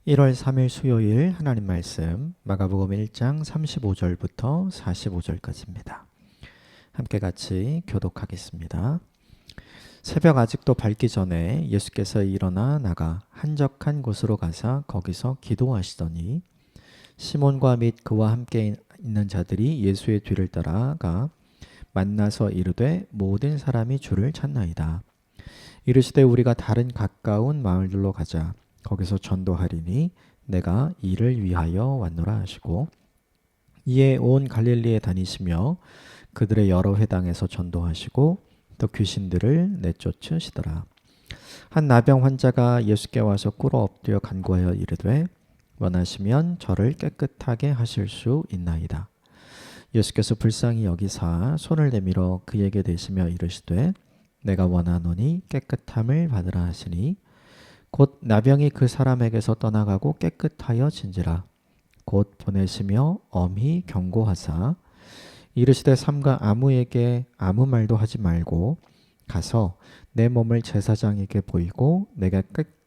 1월 3일 수요일 하나님 말씀 마가복음 1장 35절부터 45절까지입니다. 함께 같이 교독하겠습니다. 새벽 아직도 밝기 전에 예수께서 일어나 나가 한적한 곳으로 가사 거기서 기도하시더니 시몬과 및 그와 함께 있는 자들이 예수의 뒤를 따라가 만나서 이르되 모든 사람이 주를 찾나이다. 이르시되 우리가 다른 가까운 마을들로 가자. 거기서 전도하리니 내가 이를 위하여 왔노라 하시고 이에 온 갈릴리에 다니시며 그들의 여러 회당에서 전도하시고 또 귀신들을 내쫓으시더라. 한 나병 환자가 예수께 와서 꿇어 엎드려 간구하여 이르되 원하시면 저를 깨끗하게 하실 수 있나이다. 예수께서 불쌍히 여기사 손을 내밀어 그에게 대시며 이르시되 내가 원하노니 깨끗함을 받으라 하시니 곧 나병이 그 사람에게서 떠나가고 깨끗하여 진지라. 곧 보내시며 엄히 경고하사 이르시되 삼가 아무에게 아무 말도 하지 말고 가서 내 몸을 제사장에게 보이고 내가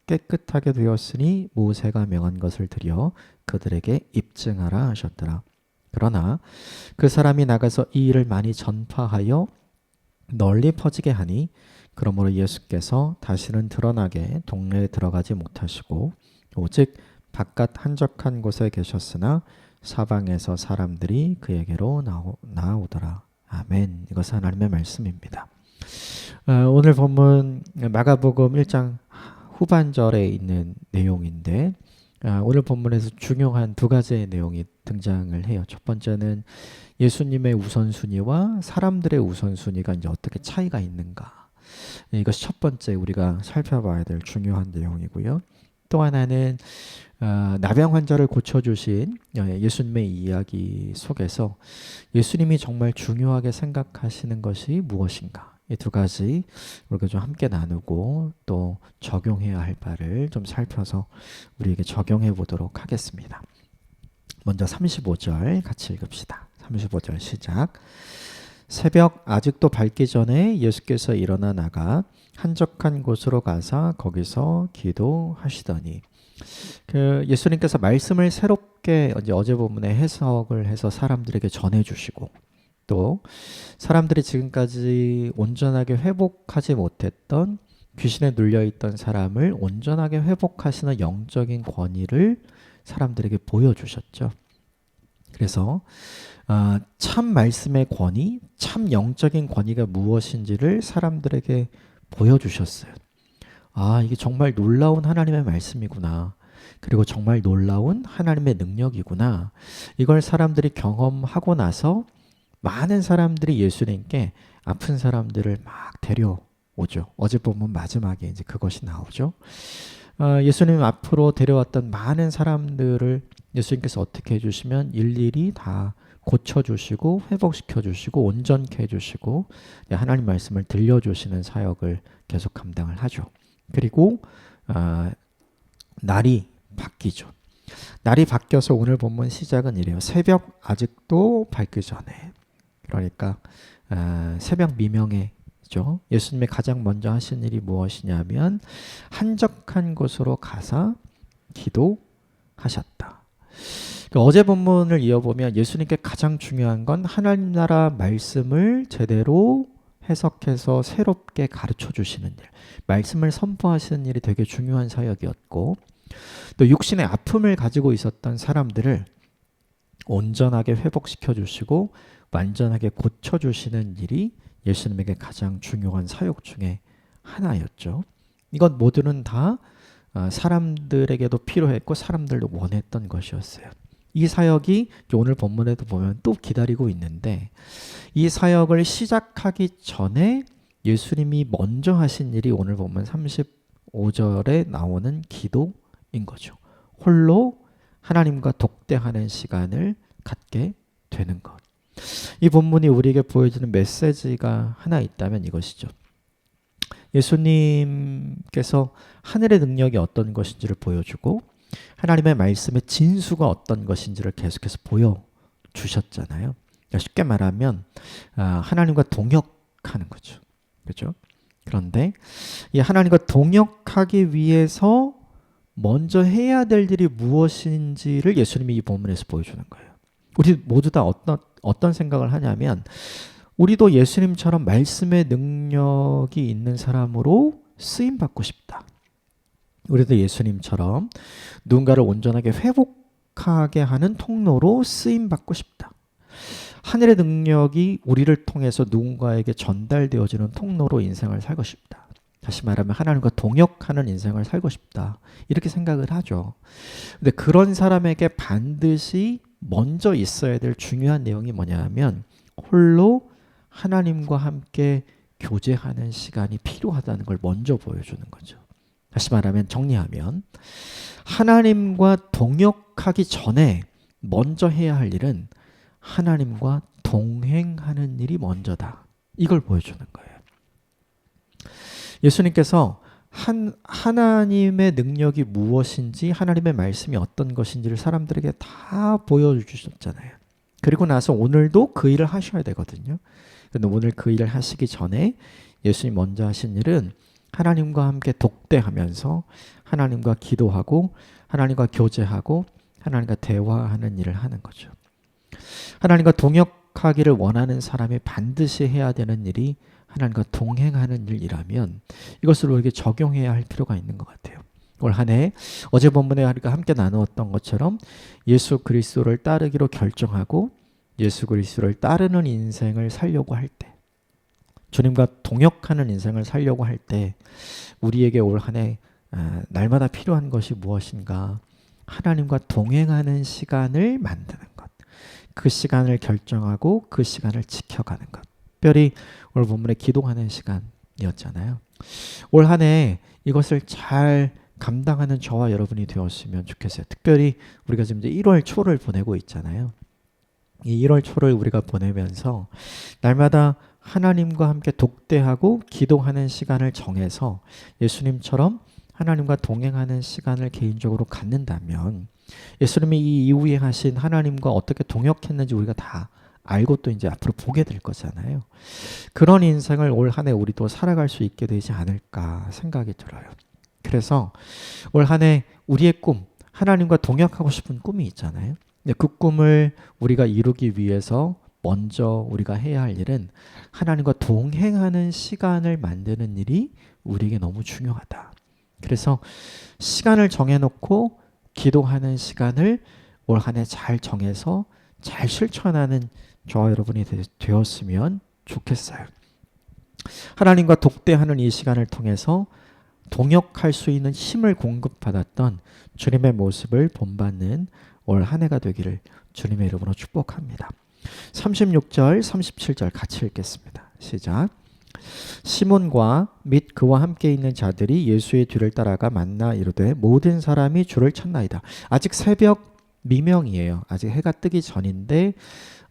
깨끗하게 되었으니 모세가 명한 것을 드려 그들에게 입증하라 하셨더라. 그러나 그 사람이 나가서 이 일을 많이 전파하여 널리 퍼지게 하니 그러므로 예수께서 다시는 드러나게 동네에 들어가지 못하시고 오직 바깥 한적한 곳에 계셨으나 사방에서 사람들이 그에게로 나오더라. 아멘. 이것은 하나님의 말씀입니다. 오늘 본문 마가복음 1장 후반절에 있는 내용인데 오늘 본문에서 중요한 두 가지의 내용이 등장을 해요. 첫 번째는 예수님의 우선순위와 사람들의 우선순위가 이제 어떻게 차이가 있는가. 이것이 첫 번째 우리가 살펴봐야 될 중요한 내용이고요. 또 하나는 나병 환자를 고쳐주신 예수님의 이야기 속에서 예수님이 정말 중요하게 생각하시는 것이 무엇인가. 이 두 가지 우리가 좀 함께 나누고 또 적용해야 할 바를 좀 살펴서 우리에게 적용해 보도록 하겠습니다. 먼저 35절 같이 읽읍시다. 35절 시작. 새벽 아직도 밝기 전에 예수께서 일어나 나가 한적한 곳으로 가사 거기서 기도하시더니 예수님께서 말씀을 새롭게 어제 본문에 해석을 해서 사람들에게 전해주시고 또 사람들이 지금까지 온전하게 회복하지 못했던 귀신에 눌려있던 사람을 온전하게 회복하시는 영적인 권위를 사람들에게 보여주셨죠. 그래서 참 말씀의 권위, 참 영적인 권위가 무엇인지를 사람들에게 보여주셨어요. 이게 정말 놀라운 하나님의 말씀이구나. 그리고 정말 놀라운 하나님의 능력이구나. 이걸 사람들이 경험하고 나서 많은 사람들이 예수님께 아픈 사람들을 막 데려오죠. 어제 보면 마지막에 이제 그것이 나오죠. 예수님 앞으로 데려왔던 많은 사람들을 예수님께서 어떻게 해주시면 일일이 다 고쳐주시고 회복시켜주시고 온전케 해주시고 하나님 말씀을 들려주시는 사역을 계속 감당을 하죠. 그리고 날이 바뀌죠. 날이 바뀌어서 오늘 본문 시작은 이래요. 새벽 아직도 밝기 전에. 그러니까 새벽 미명에죠. 예수님이 가장 먼저 하신 일이 무엇이냐면 한적한 곳으로 가사 기도하셨다. 어제 본문을 이어보면 예수님께 가장 중요한 건 하나님 나라 말씀을 제대로 해석해서 새롭게 가르쳐 주시는 일, 말씀을 선포하시는 일이 되게 중요한 사역이었고 또 육신의 아픔을 가지고 있었던 사람들을 온전하게 회복시켜 주시고 완전하게 고쳐주시는 일이 예수님에게 가장 중요한 사역 중에 하나였죠. 이것 모두는 다 사람들에게도 필요했고 사람들도 원했던 것이었어요. 이 사역이 오늘 본문에도 보면 또 기다리고 있는데 이 사역을 시작하기 전에 예수님이 먼저 하신 일이 오늘 보면 35절에 나오는 기도인 거죠. 홀로 하나님과 독대하는 시간을 갖게 되는 것. 이 본문이 우리에게 보여주는 메시지가 하나 있다면 이것이죠. 예수님께서 하늘의 능력이 어떤 것인지를 보여주고 하나님의 말씀의 진수가 어떤 것인지를 계속해서 보여주셨잖아요. 그러니까 쉽게 말하면 하나님과 동역하는 거죠. 그렇죠? 그런데 이 하나님과 동역하기 위해서 먼저 해야 될 일이 무엇인지를 예수님이 이 본문에서 보여주는 거예요. 우리 모두 다 어떤 생각을 하냐면 우리도 예수님처럼 말씀의 능력이 있는 사람으로 쓰임받고 싶다. 우리도 예수님처럼 누군가를 온전하게 회복하게 하는 통로로 쓰임받고 싶다. 하늘의 능력이 우리를 통해서 누군가에게 전달되어지는 통로로 인생을 살고 싶다. 다시 말하면 하나님과 동역하는 인생을 살고 싶다. 이렇게 생각을 하죠. 근데 그런 사람에게 반드시 먼저 있어야 될 중요한 내용이 뭐냐면 홀로 하나님과 함께 교제하는 시간이 필요하다는 걸 먼저 보여주는 거죠. 다시 말하면 정리하면 하나님과 동역하기 전에 먼저 해야 할 일은 하나님과 동행하는 일이 먼저다. 이걸 보여주는 거예요. 예수님께서 하나님의 능력이 무엇인지 하나님의 말씀이 어떤 것인지를 사람들에게 다 보여주셨잖아요. 그리고 나서 오늘도 그 일을 하셔야 되거든요. 그런데 오늘 그 일을 하시기 전에 예수님 먼저 하신 일은 하나님과 함께 독대하면서 하나님과 기도하고 하나님과 교제하고 하나님과 대화하는 일을 하는 거죠. 하나님과 동역하기를 원하는 사람이 반드시 해야 되는 일이 하나님과 동행하는 일이라면 이것을 우리에게 적용해야 할 필요가 있는 것 같아요. 올 한 해 어제 본문에 우리가 함께 나누었던 것처럼 예수 그리스도를 따르기로 결정하고 예수 그리스도를 따르는 인생을 살려고 할 때, 주님과 동역하는 인생을 살려고 할 때 우리에게 올 한 해 날마다 필요한 것이 무엇인가? 하나님과 동행하는 시간을 만드는 것. 그 시간을 결정하고 그 시간을 지켜가는 것. 특별히 오늘 본문에 기도하는 시간이었잖아요. 올 한 해 이것을 잘 감당하는 저와 여러분이 되었으면 좋겠어요. 특별히 우리가 지금 이제 1월 초를 보내고 있잖아요. 이 1월 초를 우리가 보내면서 날마다 하나님과 함께 독대하고 기도하는 시간을 정해서 예수님처럼 하나님과 동행하는 시간을 개인적으로 갖는다면 예수님이 이 이후에 하신 하나님과 어떻게 동역했는지 우리가 다 알고 또 이제 앞으로 보게 될 거잖아요. 그런 인생을 올 한 해 우리도 살아갈 수 있게 되지 않을까 생각이 들어요. 그래서 올 한 해 우리의 꿈, 하나님과 동역하고 싶은 꿈이 있잖아요. 근데 그 꿈을 우리가 이루기 위해서 먼저 우리가 해야 할 일은 하나님과 동행하는 시간을 만드는 일이 우리에게 너무 중요하다. 그래서 시간을 정해놓고 기도하는 시간을 올 한 해 잘 정해서 잘 실천하는 저와 여러분이 되었으면 좋겠어요. 하나님과 독대하는 이 시간을 통해서 동역할 수 있는 힘을 공급받았던 주님의 모습을 본받는 올 한 해가 되기를 주님의 이름으로 축복합니다. 36절, 37절 같이 읽겠습니다. 시작. 시몬과 및 그와 함께 있는 자들이 예수의 뒤를 따라가 만나 이르되 모든 사람이 주를 찾나이다. 아직 새벽 미명이에요. 아직 해가 뜨기 전인데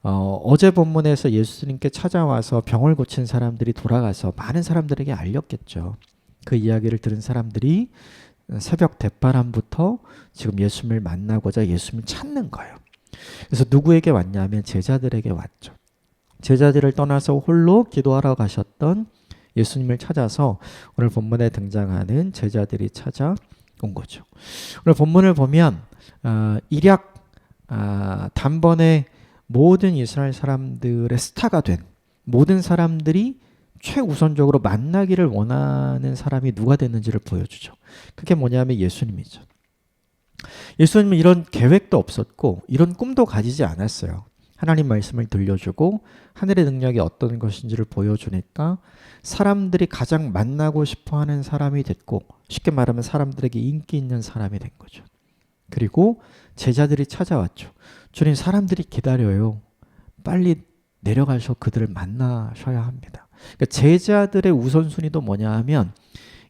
어제 본문에서 예수님께 찾아와서 병을 고친 사람들이 돌아가서 많은 사람들에게 알렸겠죠. 그 이야기를 들은 사람들이 새벽 대바람부터 지금 예수님을 만나고자 예수님을 찾는 거예요. 그래서 누구에게 왔냐면 제자들에게 왔죠. 제자들을 떠나서 홀로 기도하러 가셨던 예수님을 찾아서 오늘 본문에 등장하는 제자들이 찾아온 거죠. 오늘 본문을 보면 일약 단번에 모든 이스라엘 사람들의 스타가 된 모든 사람들이 최우선적으로 만나기를 원하는 사람이 누가 됐는지를 보여주죠. 그게 뭐냐면 예수님이죠. 예수님은 이런 계획도 없었고 이런 꿈도 가지지 않았어요. 하나님 말씀을 들려주고 하늘의 능력이 어떤 것인지를 보여주니까 사람들이 가장 만나고 싶어하는 사람이 됐고 쉽게 말하면 사람들에게 인기 있는 사람이 된 거죠. 그리고 제자들이 찾아왔죠. 주님, 사람들이 기다려요. 빨리 내려가서 그들을 만나셔야 합니다. 그러니까 제자들의 우선순위도 뭐냐 하면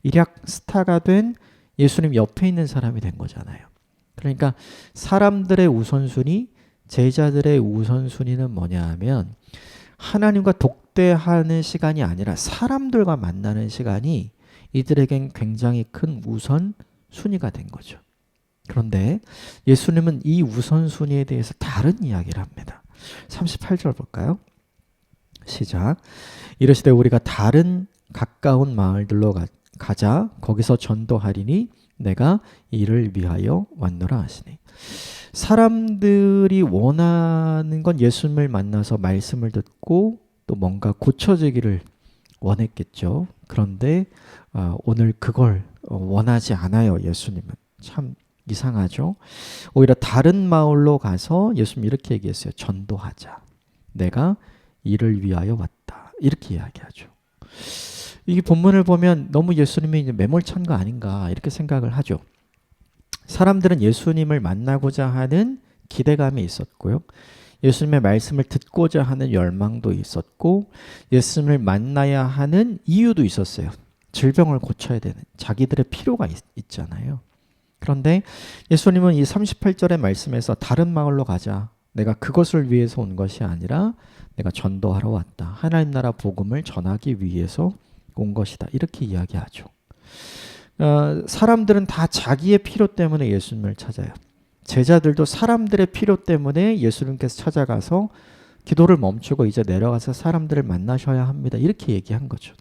일약 스타가 된 예수님 옆에 있는 사람이 된 거잖아요. 그러니까 사람들의 우선순위, 제자들의 우선순위는 뭐냐 하면 하나님과 독대하는 시간이 아니라 사람들과 만나는 시간이 이들에겐 굉장히 큰 우선순위가 된 거죠. 그런데 예수님은 이 우선순위에 대해서 다른 이야기를 합니다. 38절 볼까요? 시작. 이르시되 우리가 다른 가까운 마을들로 가자. 거기서 전도하리니 내가 이를 위하여 왔노라 하시니. 사람들이 원하는 건 예수님을 만나서 말씀을 듣고 또 뭔가 고쳐지기를 원했겠죠. 그런데 오늘 그걸 원하지 않아요. 예수님은. 참 이상하죠. 오히려 다른 마을로 가서 예수님 이렇게 얘기했어요. 전도하자. 내가 이를 위하여 왔다. 이렇게 이야기하죠. 이 본문을 보면 너무 예수님이 이제 매몰찬 거 아닌가 이렇게 생각을 하죠. 사람들은 예수님을 만나고자 하는 기대감이 있었고요. 예수님의 말씀을 듣고자 하는 열망도 있었고 예수님을 만나야 하는 이유도 있었어요. 질병을 고쳐야 되는 자기들의 필요가 있잖아요. 그런데 예수님은 이 38절의 말씀에서 다른 마을로 가자. 내가 그것을 위해서 온 것이 아니라 내가 전도하러 왔다. 하나님 나라 복음을 전하기 위해서 온 것이다. 이렇게 이야기하죠. 사람들은 다 자기의 필요 때문에 예수님을 찾아요. 제자들도 사람들의 필요 때문에 예수님께서 찾아가서 기도를 멈추고 이제 내려가서 사람들을 만나셔야 합니다. 이렇게 얘기한 거죠.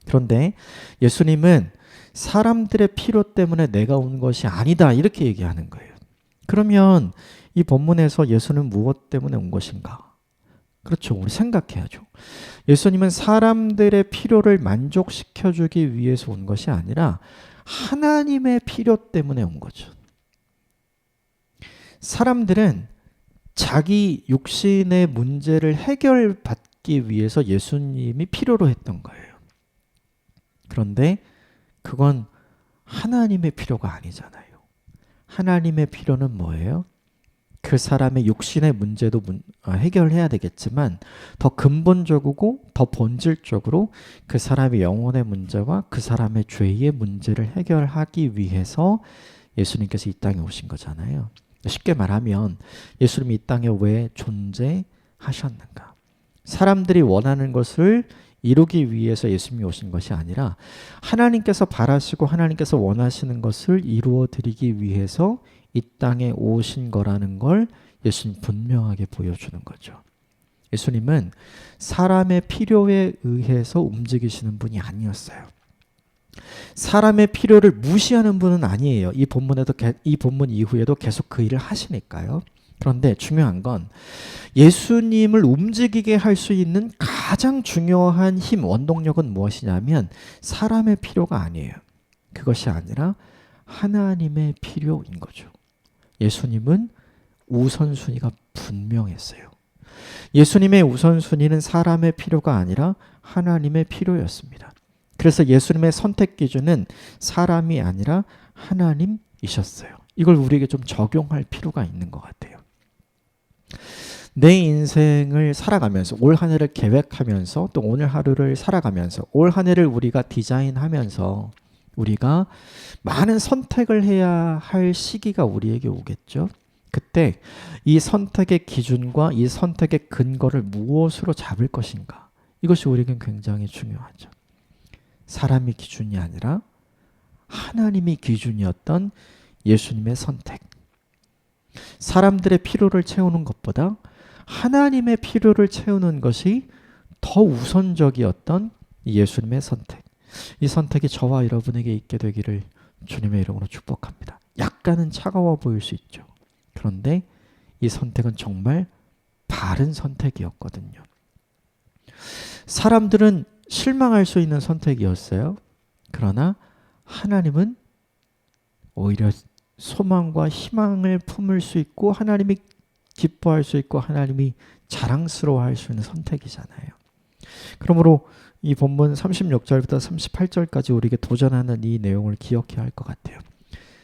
그런데 예수님은 사람들의 필요 때문에 내가 온 것이 아니다. 이렇게 얘기하는 거예요. 그러면 이 본문에서 예수는 무엇 때문에 온 것인가? 그렇죠. 우리 생각해야죠. 예수님은 사람들의 필요를 만족시켜주기 위해서 온 것이 아니라 하나님의 필요 때문에 온 거죠. 사람들은 자기 육신의 문제를 해결받기 위해서 예수님이 필요로 했던 거예요. 그런데 그건 하나님의 필요가 아니잖아요. 하나님의 필요는 뭐예요? 그 사람의 육신의 문제도 해결해야 되겠지만 더 근본적이고 더 본질적으로 그 사람의 영혼의 문제와 그 사람의 죄의 문제를 해결하기 위해서 예수님께서 이 땅에 오신 거잖아요. 쉽게 말하면 예수님이 이 땅에 왜 존재하셨는가? 사람들이 원하는 것을 이루기 위해서 예수님이 오신 것이 아니라 하나님께서 바라시고 하나님께서 원하시는 것을 이루어 드리기 위해서 이 땅에 오신 거라는 걸 예수님 분명하게 보여주는 거죠. 예수님은 사람의 필요에 의해서 움직이시는 분이 아니었어요. 사람의 필요를 무시하는 분은 아니에요. 이 본문 이후에도 계속 그 일을 하시니까요. 그런데 중요한 건 예수님을 움직이게 할 수 있는 가장 중요한 힘, 원동력은 무엇이냐면 사람의 필요가 아니에요. 그것이 아니라 하나님의 필요인 거죠. 예수님은 우선순위가 분명했어요. 예수님의 우선순위는 사람의 필요가 아니라 하나님의 필요였습니다. 그래서 예수님의 선택 기준은 사람이 아니라 하나님이셨어요. 이걸 우리에게 좀 적용할 필요가 있는 것 같아요. 내 인생을 살아가면서 올 한 해를 계획하면서 또 오늘 하루를 살아가면서 올 한 해를 우리가 디자인하면서 우리가 많은 선택을 해야 할 시기가 우리에게 오겠죠. 그때 이 선택의 기준과 이 선택의 근거를 무엇으로 잡을 것인가? 이것이 우리에겐 굉장히 중요하죠. 사람이 기준이 아니라 하나님이 기준이었던 예수님의 선택. 사람들의 필요를 채우는 것보다 하나님의 필요를 채우는 것이 더 우선적이었던 예수님의 선택. 이 선택이 저와 여러분에게 있게 되기를 주님의 이름으로 축복합니다. 약간은 차가워 보일 수 있죠. 그런데 이 선택은 정말 바른 선택이었거든요. 사람들은 실망할 수 있는 선택이었어요. 그러나 하나님은 오히려 소망과 희망을 품을 수 있고 하나님이 기뻐할 수 있고 하나님이 자랑스러워할 수 있는 선택이잖아요. 그러므로 이 본문 36절부터 38절까지 우리에게 도전하는 이 내용을 기억해야 할 것 같아요.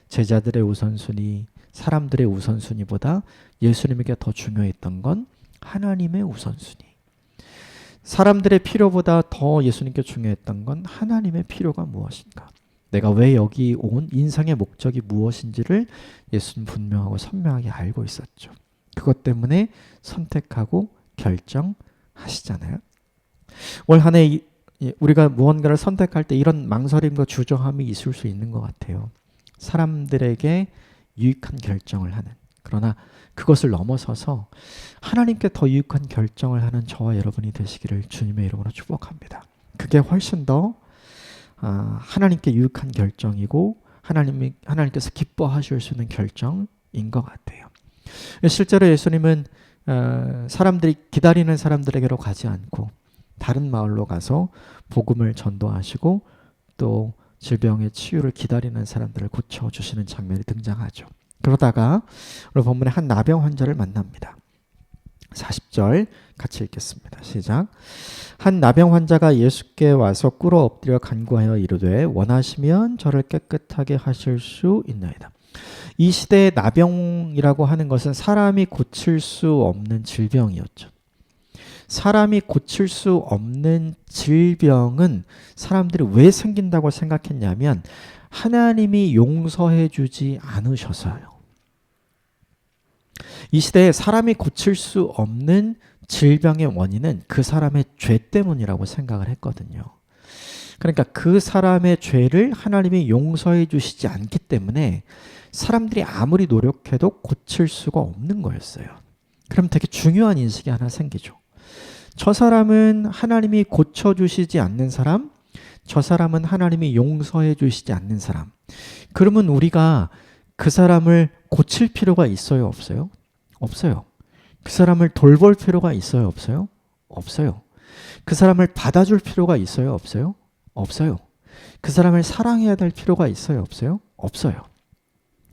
제자들의 우선순위, 사람들의 우선순위보다 예수님에게 더 중요했던 건 하나님의 우선순위. 사람들의 필요보다 더 예수님께 중요했던 건 하나님의 필요가 무엇인가. 내가 왜 여기 온 인생의 목적이 무엇인지를 예수님 분명하고 선명하게 알고 있었죠. 그것 때문에 선택하고 결정하시잖아요. 올 한 해 우리가 무언가를 선택할 때 이런 망설임과 주저함이 있을 수 있는 것 같아요. 사람들에게 유익한 결정을 하는, 그러나 그것을 넘어서서 하나님께 더 유익한 결정을 하는 저와 여러분이 되시기를 주님의 이름으로 축복합니다. 그게 훨씬 더 하나님께 유익한 결정이고 하나님께서 기뻐하실 수 있는 결정인 것 같아요. 실제로 예수님은 사람들이 기다리는 사람들에게로 가지 않고 다른 마을로 가서 복음을 전도하시고 또 질병의 치유를 기다리는 사람들을 고쳐주시는 장면이 등장하죠. 그러다가 오늘 본문에 한 나병 환자를 만납니다. 40절 같이 읽겠습니다. 시작. 한 나병 환자가 예수께 와서 꿇어 엎드려 간구하여 이르되 원하시면 저를 깨끗하게 하실 수 있나이다. 이 시대의 나병이라고 하는 것은 사람이 고칠 수 없는 질병이었죠. 사람이 고칠 수 없는 질병은 사람들이 왜 생긴다고 생각했냐면 하나님이 용서해 주지 않으셔서요. 이 시대에 사람이 고칠 수 없는 질병의 원인은 그 사람의 죄 때문이라고 생각을 했거든요. 그러니까 그 사람의 죄를 하나님이 용서해 주시지 않기 때문에 사람들이 아무리 노력해도 고칠 수가 없는 거였어요. 그럼 되게 중요한 인식이 하나 생기죠. 저 사람은 하나님이 고쳐주시지 않는 사람, 저 사람은 하나님이 용서해 주시지 않는 사람. 그러면 우리가 그 사람을 고칠 필요가 있어요, 없어요? 없어요. 그 사람을 돌볼 필요가 있어요, 없어요? 없어요. 그 사람을 받아줄 필요가 있어요, 없어요? 없어요. 그 사람을 사랑해야 될 필요가 있어요, 없어요? 없어요.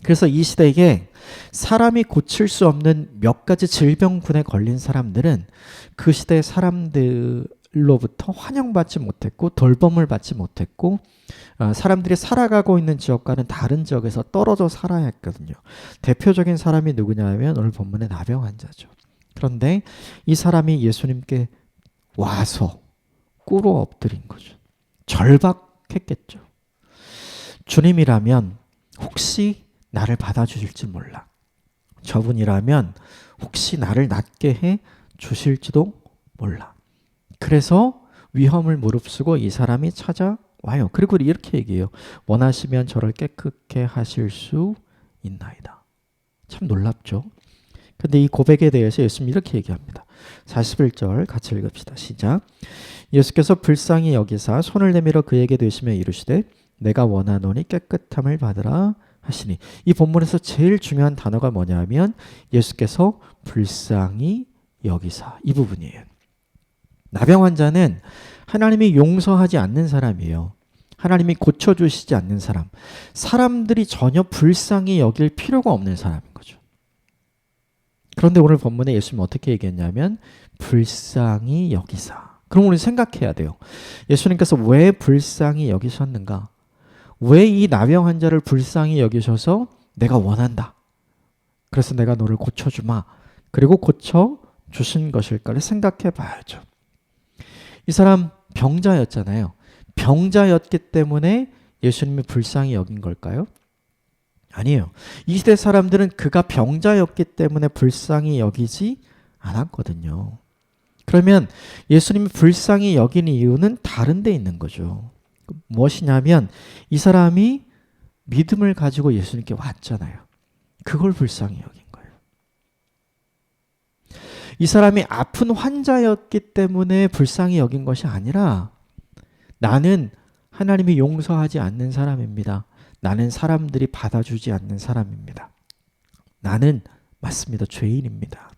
그래서 이 시대에 사람이 고칠 수 없는 몇 가지 질병군에 걸린 사람들은 그 시대 사람들로부터 환영받지 못했고 돌봄을 받지 못했고 사람들이 살아가고 있는 지역과는 다른 지역에서 떨어져 살아야 했거든요. 대표적인 사람이 누구냐면 오늘 본문의 나병 환자죠. 그런데 이 사람이 예수님께 와서 꿇어 엎드린 거죠. 절박했겠죠. 주님이라면 혹시 나를 받아주실지 몰라. 저분이라면 혹시 나를 낫게 해 주실지도 몰라. 그래서 위험을 무릅쓰고 이 사람이 찾아와요. 그리고 이렇게 얘기해요. 원하시면 저를 깨끗게 하실 수 있나이다. 참 놀랍죠. 근데 이 고백에 대해서 예수님이 이렇게 얘기합니다. 41절 같이 읽읍시다. 시작. 예수께서 불쌍히 여기사 손을 내밀어 그에게 대시며 이르시되 내가 원하노니 깨끗함을 받으라 하시니. 이 본문에서 제일 중요한 단어가 뭐냐면 예수께서 불쌍히 여기사, 이 부분이에요. 나병 환자는 하나님이 용서하지 않는 사람이에요. 하나님이 고쳐주시지 않는 사람. 사람들이 전혀 불쌍히 여길 필요가 없는 사람인 거죠. 그런데 오늘 본문에 예수님은 어떻게 얘기했냐면 불쌍히 여기사. 그럼 우리 생각해야 돼요. 예수님께서 왜 불쌍히 여기셨는가? 왜 이 나병 환자를 불쌍히 여기셔서 내가 원한다. 그래서 내가 너를 고쳐주마. 그리고 고쳐주신 것일까를 생각해 봐야죠. 이 사람 병자였잖아요. 병자였기 때문에 예수님이 불쌍히 여긴 걸까요? 아니에요. 이 시대 사람들은 그가 병자였기 때문에 불쌍히 여기지 않았거든요. 그러면 예수님이 불쌍히 여긴 이유는 다른 데 있는 거죠. 무엇이냐면 이 사람이 믿음을 가지고 예수님께 왔잖아요. 그걸 불쌍히 여긴 거예요. 이 사람이 아픈 환자였기 때문에 불쌍히 여긴 것이 아니라 나는 하나님이 용서하지 않는 사람입니다. 나는 사람들이 받아주지 않는 사람입니다. 나는 맞습니다. 죄인입니다.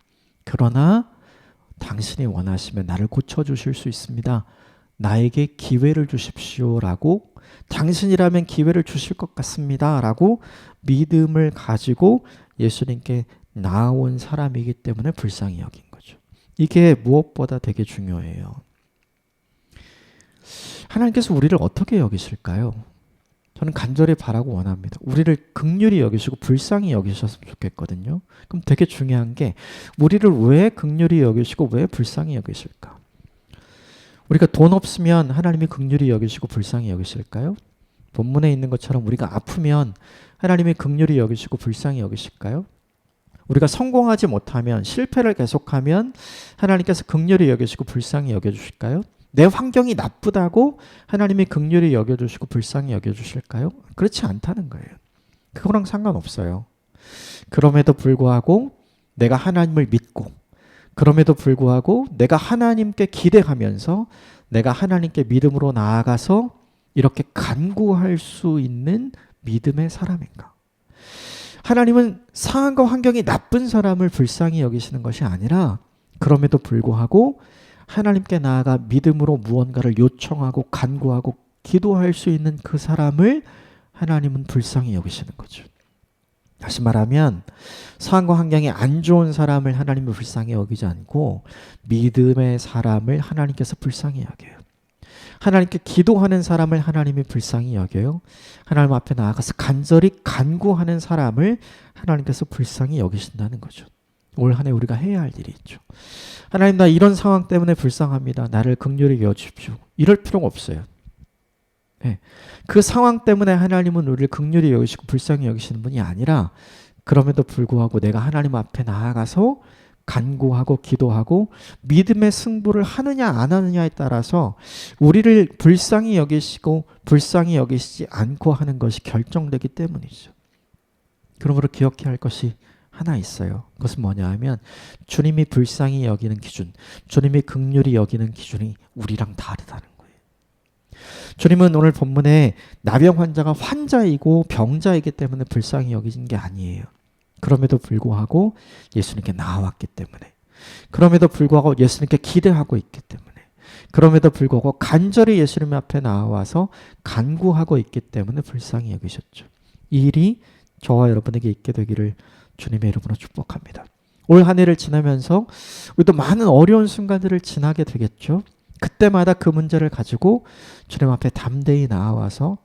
그러나 당신이 원하시면 나를 고쳐주실 수 있습니다. 나에게 기회를 주십시오라고, 당신이라면 기회를 주실 것 같습니다 라고 믿음을 가지고 예수님께 나아온 사람이기 때문에 불쌍히 여긴 거죠. 이게 무엇보다 되게 중요해요. 하나님께서 우리를 어떻게 여기실까요? 저는 간절히 바라고 원합니다. 우리를 긍휼히 여기시고 불쌍히 여기셨으면 좋겠거든요. 그럼 되게 중요한 게 우리를 왜 긍휼히 여기시고 왜 불쌍히 여기실까? 우리가 돈 없으면 하나님이 긍휼히 여기시고 불쌍히 여기실까요? 본문에 있는 것처럼 우리가 아프면 하나님이 긍휼히 여기시고 불쌍히 여기실까요? 우리가 성공하지 못하면 실패를 계속하면 하나님께서 긍휼히 여기시고 불쌍히 여겨주실까요? 내 환경이 나쁘다고 하나님이 긍휼히 여겨주시고 불쌍히 여겨주실까요? 그렇지 않다는 거예요. 그거랑 상관없어요. 그럼에도 불구하고 내가 하나님을 믿고 그럼에도 불구하고 내가 하나님께 기대하면서 내가 하나님께 믿음으로 나아가서 이렇게 간구할 수 있는 믿음의 사람인가? 하나님은 상황과 환경이 나쁜 사람을 불쌍히 여기시는 것이 아니라 그럼에도 불구하고 하나님께 나아가 믿음으로 무언가를 요청하고 간구하고 기도할 수 있는 그 사람을 하나님은 불쌍히 여기시는 거죠. 다시 말하면 상황과 환경이 안 좋은 사람을 하나님은 불쌍히 여기지 않고 믿음의 사람을 하나님께서 불쌍히 여겨요. 하나님께 기도하는 사람을 하나님이 불쌍히 여겨요. 하나님 앞에 나아가서 간절히 간구하는 사람을 하나님께서 불쌍히 여기신다는 거죠. 올 한 해 우리가 해야 할 일이 있죠. 하나님, 나 이런 상황 때문에 불쌍합니다. 나를 긍휼히 여주십시오. 이럴 필요가 없어요. 네. 그 상황 때문에 하나님은 우리를 긍휼히 여기시고 불쌍히 여기시는 분이 아니라 그럼에도 불구하고 내가 하나님 앞에 나아가서 간구하고 기도하고 믿음의 승부를 하느냐 안 하느냐에 따라서 우리를 불쌍히 여기시고 불쌍히 여기시지 않고 하는 것이 결정되기 때문이죠. 그러므로 기억해야 할 것이 하나 있어요. 그것은 뭐냐 하면 주님이 불쌍히 여기는 기준, 주님이 긍휼히 여기는 기준이 우리랑 다르다는 거예요. 주님은 오늘 본문에 나병 환자가 환자이고 병자이기 때문에 불쌍히 여기진 게 아니에요. 그럼에도 불구하고 예수님께 나왔기 때문에, 그럼에도 불구하고 예수님께 기대하고 있기 때문에, 그럼에도 불구하고 간절히 예수님 앞에 나와서 간구하고 있기 때문에 불쌍히 여기셨죠. 이 일이 저와 여러분에게 있게 되기를 주님의 이름으로 축복합니다. 올 한 해를 지나면서 우리도 많은 어려운 순간들을 지나게 되겠죠. 그때마다 그 문제를 가지고 주님 앞에 담대히 나와서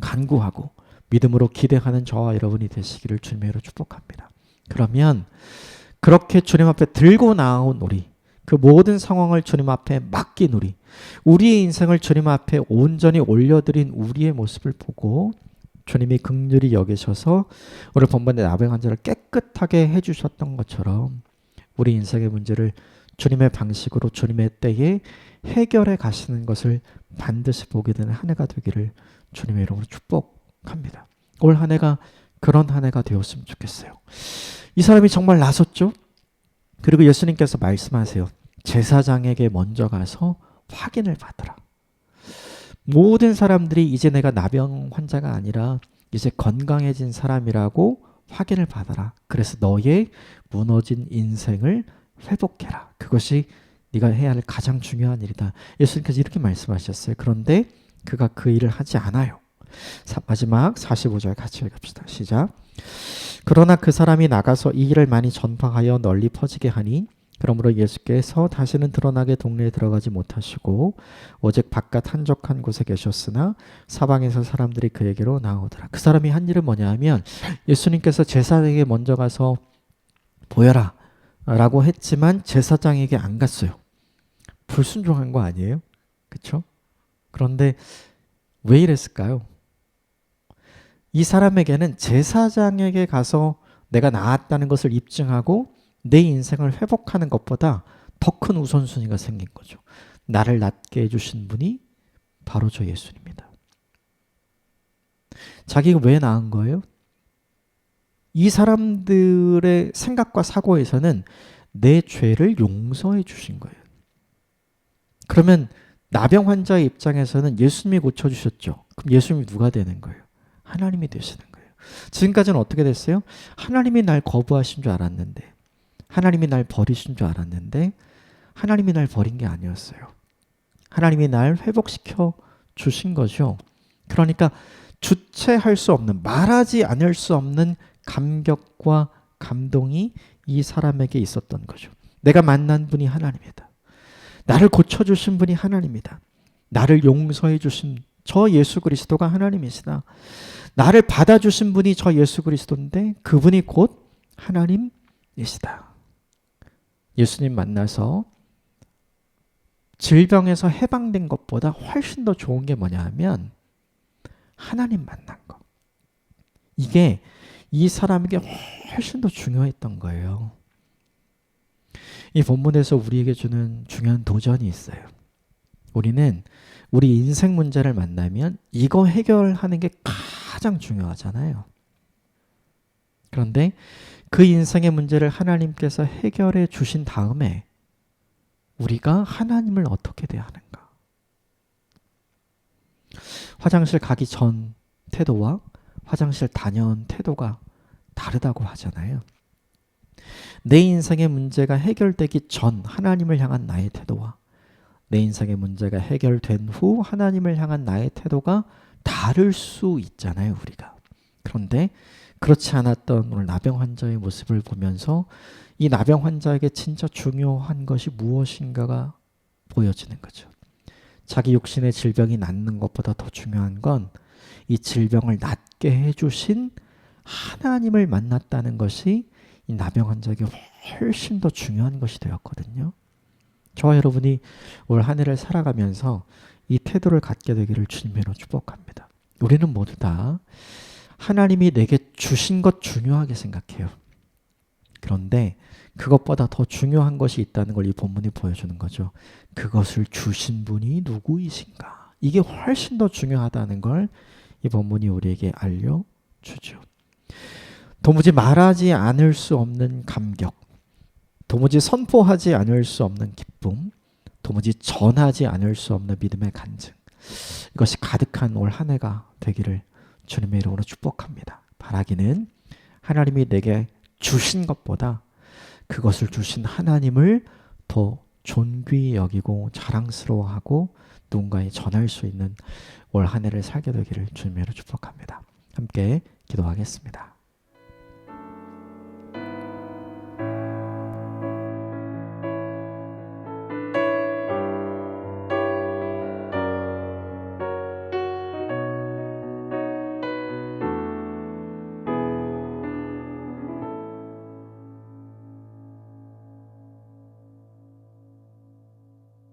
간구하고 믿음으로 기대하는 저와 여러분이 되시기를 주님의 이름으로 축복합니다. 그러면 그렇게 주님 앞에 들고 나온 우리, 그 모든 상황을 주님 앞에 맡긴 우리의 인생을 주님 앞에 온전히 올려드린 우리의 모습을 보고 주님이 긍휼히 여기셔서 오늘 본문의 나병 환자를 깨끗하게 해주셨던 것처럼 우리 인생의 문제를 주님의 방식으로 주님의 때에 해결해 가시는 것을 반드시 보게 되는 한 해가 되기를 주님의 이름으로 축복합니다. 올 한 해가 그런 한 해가 되었으면 좋겠어요. 이 사람이 정말 나섰죠. 그리고 예수님께서 말씀하세요. 제사장에게 먼저 가서 확인을 받으라. 모든 사람들이 이제 내가 나병 환자가 아니라 이제 건강해진 사람이라고 확인을 받아라. 그래서 너의 무너진 인생을 회복해라. 그것이 네가 해야 할 가장 중요한 일이다. 예수님께서 이렇게 말씀하셨어요. 그런데 그가 그 일을 하지 않아요. 마지막 45절 같이 읽읍시다. 시작. 그러나 그 사람이 나가서 이 일을 많이 전파하여 널리 퍼지게 하니 그러므로 예수께서 다시는 드러나게 동네에 들어가지 못하시고 오직 바깥 한적한 곳에 계셨으나 사방에서 사람들이 그에게로 나오더라. 그 사람이 한 일은 뭐냐 하면 예수님께서 제사장에게 먼저 가서 보여라 라고 했지만 제사장에게 안 갔어요. 불순종한 거 아니에요? 그렇죠? 그런데 왜 이랬을까요? 이 사람에게는 제사장에게 가서 내가 나았다는 것을 입증하고 내 인생을 회복하는 것보다 더 큰 우선순위가 생긴 거죠. 나를 낫게 해주신 분이 바로 저 예수님입니다. 자기가 왜 나은 거예요? 이 사람들의 생각과 사고에서는 내 죄를 용서해 주신 거예요. 그러면 나병 환자의 입장에서는 예수님이 고쳐주셨죠. 그럼 예수님이 누가 되는 거예요? 하나님이 되시는 거예요. 지금까지는 어떻게 됐어요? 하나님이 날 거부하신 줄 알았는데, 하나님이 날 버리신 줄 알았는데 하나님이 날 버린 게 아니었어요. 하나님이 날 회복시켜 주신 거죠. 그러니까 주체할 수 없는, 말하지 않을 수 없는 감격과 감동이 이 사람에게 있었던 거죠. 내가 만난 분이 하나님이다. 나를 고쳐주신 분이 하나님이다. 나를 용서해 주신 저 예수 그리스도가 하나님이시다. 나를 받아주신 분이 저 예수 그리스도인데 그분이 곧 하나님이시다. 예수님 만나서 질병에서 해방된 것보다 훨씬 더 좋은 게 뭐냐 하면 하나님 만난 거. 이게 이 사람에게 훨씬 더 중요했던 거예요. 이 본문에서 우리에게 주는 중요한 도전이 있어요. 우리는 우리 인생 문제를 만나면 이거 해결하는 게 가장 중요하잖아요. 그런데 그 인생의 문제를 하나님께서 해결해 주신 다음에 우리가 하나님을 어떻게 대하는가? 화장실 가기 전 태도와 화장실 다녀온 태도가 다르다고 하잖아요. 내 인생의 문제가 해결되기 전 하나님을 향한 나의 태도와 내 인생의 문제가 해결된 후 하나님을 향한 나의 태도가 다를 수 있잖아요, 우리가. 그런데 그렇지 않았던 오늘 나병 환자의 모습을 보면서 이 나병 환자에게 진짜 중요한 것이 무엇인가가 보여지는 거죠. 자기 육신의 질병이 낫는 것보다 더 중요한 건 이 질병을 낫게 해주신 하나님을 만났다는 것이 이 나병 환자에게 훨씬 더 중요한 것이 되었거든요. 저와 여러분이 올 한 해를 살아가면서 이 태도를 갖게 되기를 주님으로 축복합니다. 우리는 모두 다 하나님이 내게 주신 것 중요하게 생각해요. 그런데 그것보다 더 중요한 것이 있다는 걸 이 본문이 보여주는 거죠. 그것을 주신 분이 누구이신가? 이게 훨씬 더 중요하다는 걸 이 본문이 우리에게 알려주죠. 도무지 말하지 않을 수 없는 감격, 도무지 선포하지 않을 수 없는 기쁨, 도무지 전하지 않을 수 없는 믿음의 간증, 이것이 가득한 올 한 해가 되기를 주님의 이름으로 축복합니다. 바라기는 하나님이 내게 주신 것보다 그것을 주신 하나님을 더 존귀히 여기고 자랑스러워하고 누군가에 전할 수 있는 올 한 해를 살게 되기를 주님으로 축복합니다. 함께 기도하겠습니다.